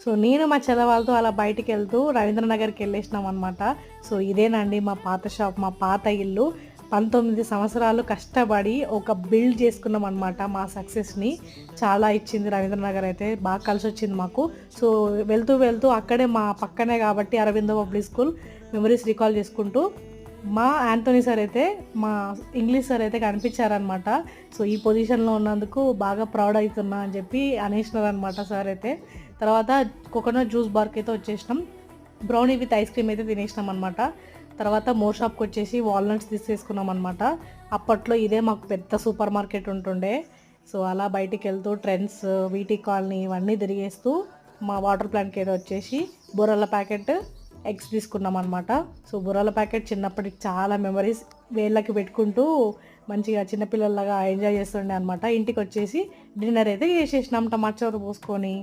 So నేను మా చెల్ల వాళ్ళతో అలా బయటికి వెళ్తూ రవీంద్రనగర్కి వెళ్ళేసినాం అనమాట. సో ఇదేనండి మా పాత షాప్, మా పాత ఇల్లు. 19 సంవత్సరాలు కష్టపడి ఒక బిల్డ్ చేసుకున్నాం అనమాట మా సక్సెస్ని. చాలా ఇచ్చింది రవీంద్రనగర్ అయితే, బాగా కలిసి వచ్చింది మాకు. సో వెళ్తూ వెళ్తూ అక్కడే మా పక్కనే కాబట్టి Aurobindo public school memories recall చేసుకుంటూ మా యాంటోనీ సార్ అయితే, మా ఇంగ్లీష్ సార్ అయితే కనిపించారనమాట. సో ఈ పొజిషన్లో ఉన్నందుకు బాగా ప్రౌడ్ అవుతున్నా అని చెప్పి అనేసినారనమాట సార్ అయితే. తర్వాత కోకోనట్ జ్యూస్ బార్కి అయితే వచ్చేసినాం. బ్రౌనీ విత్ ఐస్ క్రీమ్ అయితే తినేసినాం అనమాట. తర్వాత మోర్ షాప్కి వచ్చేసి వాల్నట్స్ తీసేసుకున్నాం అనమాట. అప్పట్లో ఇదే మాకు పెద్ద సూపర్ మార్కెట్ ఉంటుండే. సో అలా బయటికి వెళ్తూ ట్రెండ్స్, వీటీ కాలనీ ఇవన్నీ తిరిగేస్తూ మా వాటర్ ప్లాంట్కి ఏదో వచ్చేసి బొర్రల ప్యాకెట్, ఎగ్స్ తీసుకున్నాం అనమాట. సో బుర్రల ప్యాకెట్ చిన్నప్పటికి చాలా మెమరీస్ వేళ్ళకి పెట్టుకుంటూ మంచిగా చిన్నపిల్లల్లాగా ఎంజాయ్ చేస్తుండే అనమాట. ఇంటికి వచ్చేసి డిన్నర్ అయితే చేసేసినాం టమాటా చారు పోసుకొని.